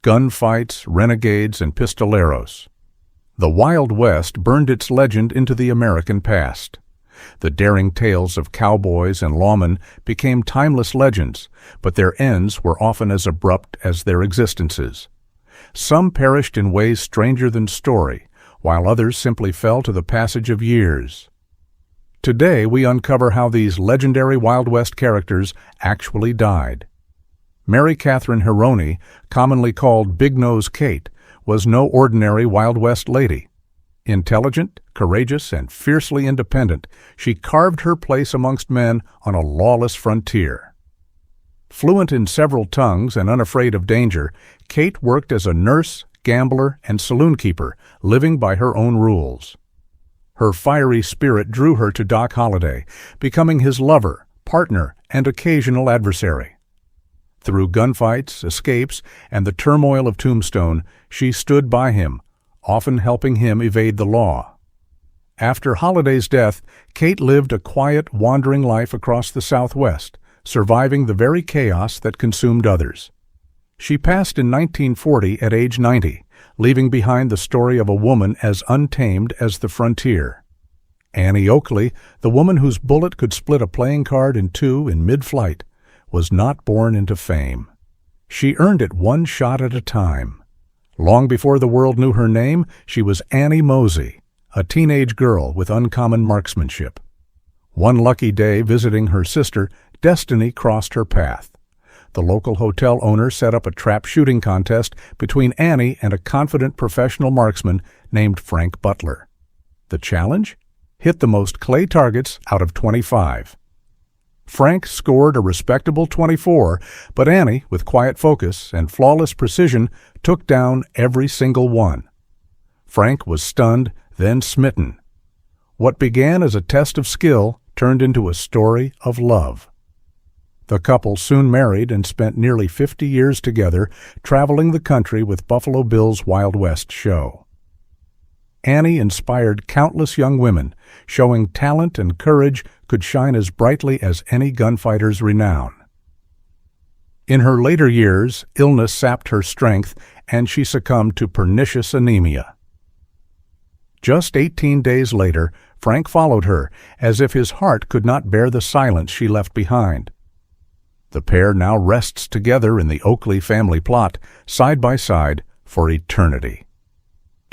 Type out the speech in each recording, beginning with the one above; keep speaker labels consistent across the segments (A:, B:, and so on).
A: gunfights, renegades, and pistoleros. The Wild West burned its legend into the American past. The daring tales of cowboys and lawmen became timeless legends, but their ends were often as abrupt as their existences. Some perished in ways stranger than story, while others simply fell to the passage of years. Today we uncover how these legendary Wild West characters actually died. Mary Catherine Hironi, commonly called Big Nose Kate, was no ordinary Wild West lady. Intelligent, courageous, and fiercely independent, she carved her place amongst men on a lawless frontier. Fluent in several tongues and unafraid of danger, Kate worked as a nurse, gambler, and saloonkeeper, living by her own rules. Her fiery spirit drew her to Doc Holliday, becoming his lover, partner, and occasional adversary. Through gunfights, escapes, and the turmoil of Tombstone, she stood by him, often helping him evade the law. After Holliday's death, Kate lived a quiet, wandering life across the Southwest, surviving the very chaos that consumed others. She passed in 1940 at age 90, leaving behind the story of a woman as untamed as the frontier. Annie Oakley, the woman whose bullet could split a playing card in two in mid-flight, was not born into fame. She earned it one shot at a time. Long before the world knew her name, she was Annie Mosey, a teenage girl with uncommon marksmanship. One lucky day visiting her sister, destiny crossed her path. The local hotel owner set up a trap shooting contest between Annie and a confident professional marksman named Frank Butler. The challenge? Hit the most clay targets out of 25. Frank scored a respectable 24, but Annie, with quiet focus and flawless precision, took down every single one. Frank was stunned, then smitten. What began as a test of skill turned into a story of love. The couple soon married and spent nearly 50 years together, traveling the country with Buffalo Bill's Wild West show. Annie inspired countless young women, showing talent and courage could shine as brightly as any gunfighter's renown. In her later years, illness sapped her strength, and she succumbed to pernicious anemia. Just 18 days later, Frank followed her, as if his heart could not bear the silence she left behind. The pair now rests together in the Oakley family plot, side by side, for eternity.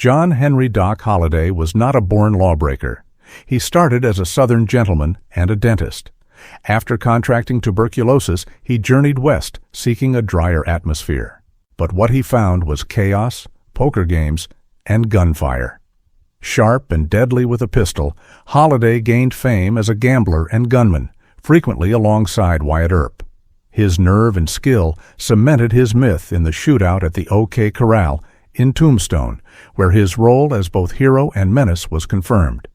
A: John Henry Doc Holliday was not a born lawbreaker. He started as a Southern gentleman and a dentist. After contracting tuberculosis, he journeyed west, seeking a drier atmosphere. But what he found was chaos, poker games, and gunfire. Sharp and deadly with a pistol, Holliday gained fame as a gambler and gunman, frequently alongside Wyatt Earp. His nerve and skill cemented his myth in the shootout at the OK Corral in Tombstone, where his role as both hero and menace was confirmed.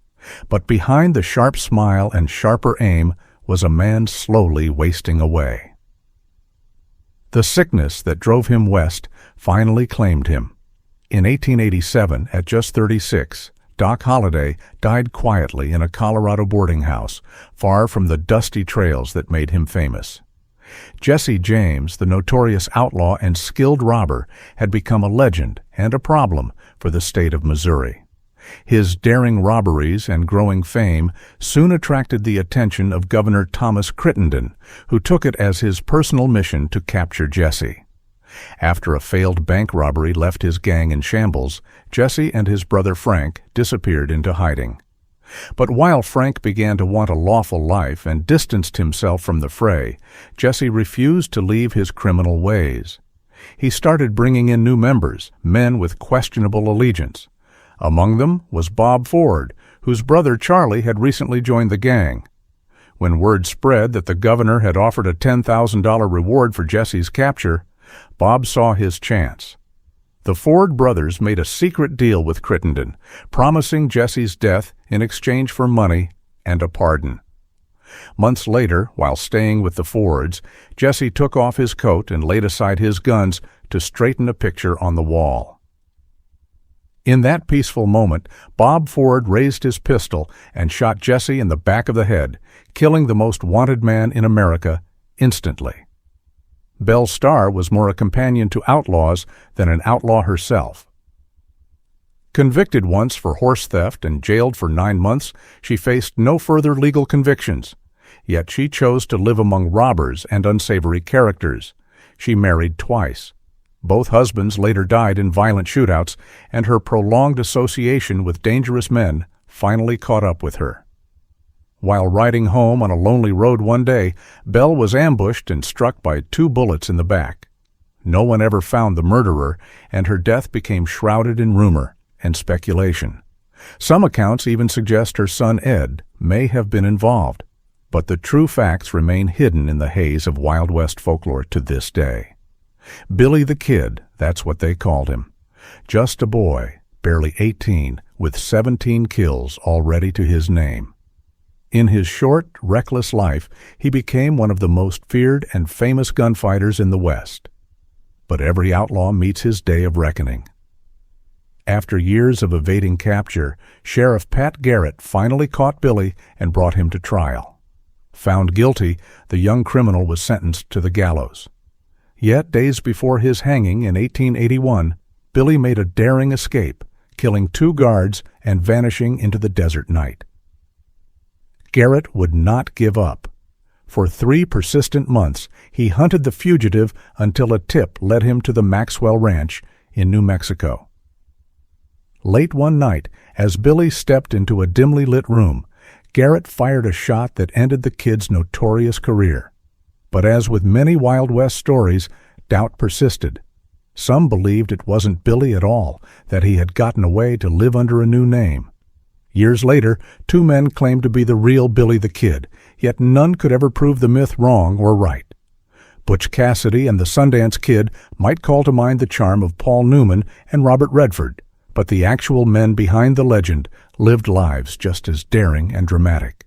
A: But behind the sharp smile and sharper aim was a man slowly wasting away. The sickness that drove him west finally claimed him. In 1887, at just 36, Doc Holliday died quietly in a Colorado boarding house, far from the dusty trails that made him famous. Jesse James, the notorious outlaw and skilled robber, had become a legend and a problem for the state of Missouri. His daring robberies and growing fame soon attracted the attention of Governor Thomas Crittenden, who took it as his personal mission to capture Jesse. After a failed bank robbery left his gang in shambles, Jesse and his brother Frank disappeared into hiding. But while Frank began to want a lawful life and distanced himself from the fray, Jesse refused to leave his criminal ways. He started bringing in new members, men with questionable allegiance. Among them was Bob Ford, whose brother Charlie had recently joined the gang. When word spread that the governor had offered a $10,000 reward for Jesse's capture, Bob saw his chance. The Ford brothers made a secret deal with Crittenden, promising Jesse's death in exchange for money and a pardon. Months later, while staying with the Fords, Jesse took off his coat and laid aside his guns to straighten a picture on the wall. In that peaceful moment, Bob Ford raised his pistol and shot Jesse in the back of the head, killing the most wanted man in America instantly. Belle Starr was more a companion to outlaws than an outlaw herself. Convicted once for horse theft and jailed for 9 months, she faced no further legal convictions. Yet she chose to live among robbers and unsavory characters. She married twice. Both husbands later died in violent shootouts, and her prolonged association with dangerous men finally caught up with her. While riding home on a lonely road one day, Belle was ambushed and struck by 2 bullets in the back. No one ever found the murderer, and her death became shrouded in rumor and speculation. Some accounts even suggest her son Ed may have been involved, but the true facts remain hidden in the haze of Wild West folklore to this day. Billy the Kid, that's what they called him. Just a boy, barely 18, with 17 kills already to his name. In his short, reckless life, he became one of the most feared and famous gunfighters in the West. But every outlaw meets his day of reckoning. After years of evading capture, Sheriff Pat Garrett finally caught Billy and brought him to trial. Found guilty, the young criminal was sentenced to the gallows. Yet days before his hanging in 1881, Billy made a daring escape, killing 2 guards and vanishing into the desert night. Garrett would not give up. For 3 persistent months, he hunted the fugitive until a tip led him to the Maxwell Ranch in New Mexico. Late one night, as Billy stepped into a dimly lit room, Garrett fired a shot that ended the kid's notorious career. But as with many Wild West stories, doubt persisted. Some believed it wasn't Billy at all, that he had gotten away to live under a new name. Years later, 2 men claimed to be the real Billy the Kid, yet none could ever prove the myth wrong or right. Butch Cassidy and the Sundance Kid might call to mind the charm of Paul Newman and Robert Redford, but the actual men behind the legend lived lives just as daring and dramatic.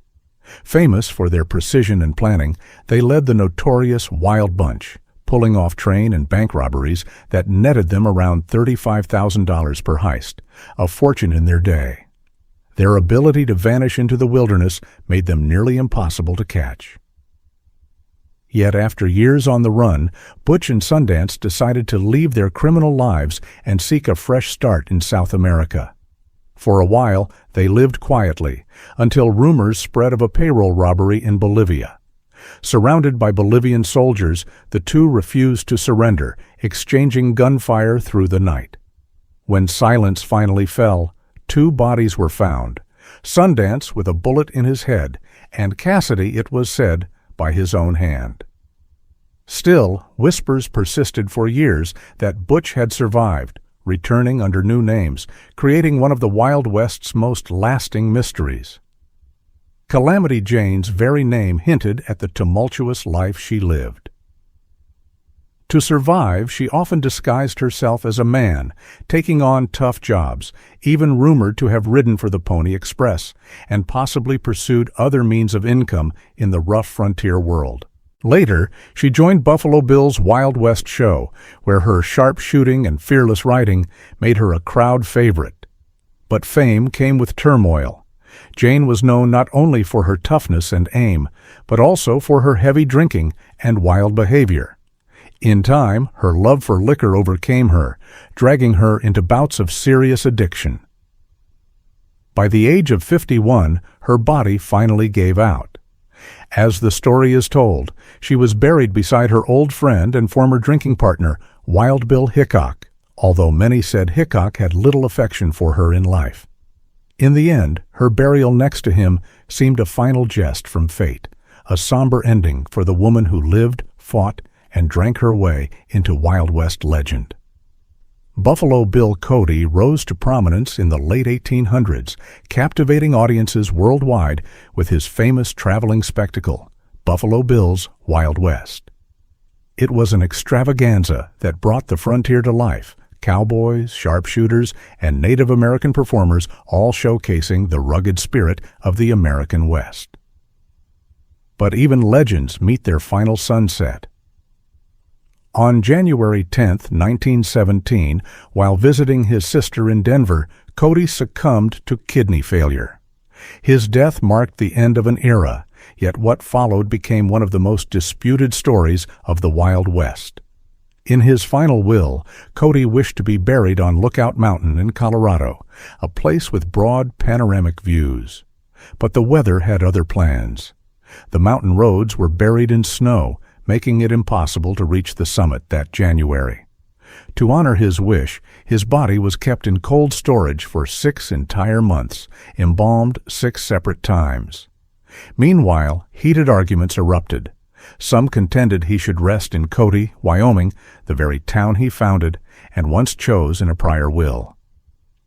A: Famous for their precision and planning, they led the notorious Wild Bunch, pulling off train and bank robberies that netted them around $35,000 per heist, a fortune in their day. Their ability to vanish into the wilderness made them nearly impossible to catch. Yet after years on the run, Butch and Sundance decided to leave their criminal lives and seek a fresh start in South America. For a while, they lived quietly, until rumors spread of a payroll robbery in Bolivia. Surrounded by Bolivian soldiers, the 2 refused to surrender, exchanging gunfire through the night. When silence finally fell, 2 bodies were found, Sundance with a bullet in his head, and Cassidy, it was said, by his own hand. Still, whispers persisted for years that Butch had survived, returning under new names, creating one of the Wild West's most lasting mysteries. Calamity Jane's very name hinted at the tumultuous life she lived. To survive, she often disguised herself as a man, taking on tough jobs, even rumored to have ridden for the Pony Express, and possibly pursued other means of income in the rough frontier world. Later, she joined Buffalo Bill's Wild West show, where her sharp shooting and fearless riding made her a crowd favorite. But fame came with turmoil. Jane was known not only for her toughness and aim, but also for her heavy drinking and wild behavior. In time, her love for liquor overcame her, dragging her into bouts of serious addiction. By the age of 51, her body finally gave out. As the story is told, she was buried beside her old friend and former drinking partner, Wild Bill Hickok, although many said Hickok had little affection for her in life. In the end, her burial next to him seemed a final jest from fate, a somber ending for the woman who lived, fought, and drank her way into Wild West legend. Buffalo Bill Cody rose to prominence in the late 1800s, captivating audiences worldwide with his famous traveling spectacle, Buffalo Bill's Wild West. It was an extravaganza that brought the frontier to life, cowboys, sharpshooters, and Native American performers all showcasing the rugged spirit of the American West. But even legends meet their final sunset. On January 10, 1917, while visiting his sister in Denver, Cody succumbed to kidney failure. His death marked the end of an era, Yet what followed became one of the most disputed stories of the Wild West. In his final will, Cody wished to be buried on Lookout Mountain in Colorado, a place with broad panoramic views. But the weather had other plans. The mountain roads were buried in snow, making it impossible to reach the summit that January. To honor his wish, his body was kept in cold storage for 6 entire months, embalmed 6 separate times. Meanwhile, heated arguments erupted. Some contended he should rest in Cody, Wyoming, the very town he founded and once chose in a prior will.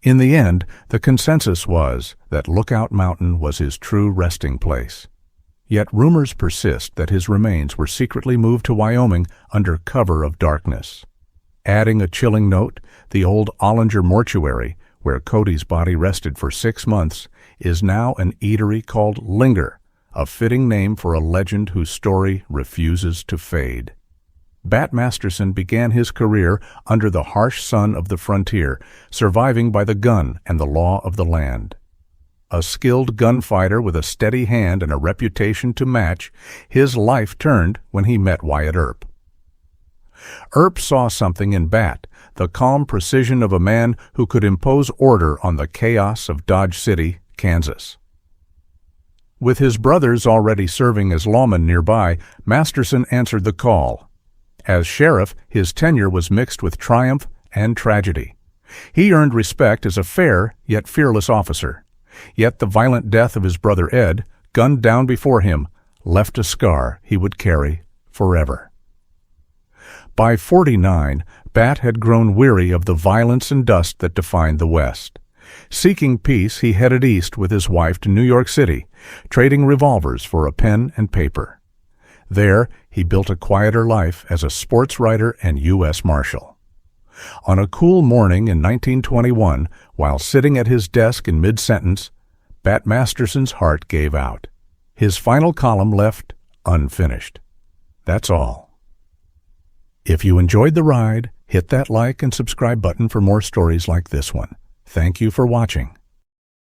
A: In the end, the consensus was that Lookout Mountain was his true resting place. Yet rumors persist that his remains were secretly moved to Wyoming under cover of darkness. Adding a chilling note, the old Ollinger mortuary, where Cody's body rested for 6 months, is now an eatery called Linger, a fitting name for a legend whose story refuses to fade. Bat Masterson began his career under the harsh sun of the frontier, surviving by the gun and the law of the land. A skilled gunfighter with a steady hand and a reputation to match, his life turned when he met Wyatt Earp. Earp saw something in Bat, the calm precision of a man who could impose order on the chaos of Dodge City, Kansas. With his brothers already serving as lawmen nearby, Masterson answered the call. As sheriff, his tenure was mixed with triumph and tragedy. He earned respect as a fair yet fearless officer. Yet the violent death of his brother Ed, gunned down before him, left a scar he would carry forever. By 49, Bat had grown weary of the violence and dust that defined the West. Seeking peace, he headed east with his wife to New York City, trading revolvers for a pen and paper. There, he built a quieter life as a sports writer and U.S. Marshal. On a cool morning in 1921, while sitting at his desk in mid-sentence, Bat Masterson's heart gave out. His final column left unfinished. That's all. If you enjoyed the ride, hit that like and subscribe button for more stories like this one. Thank you for watching.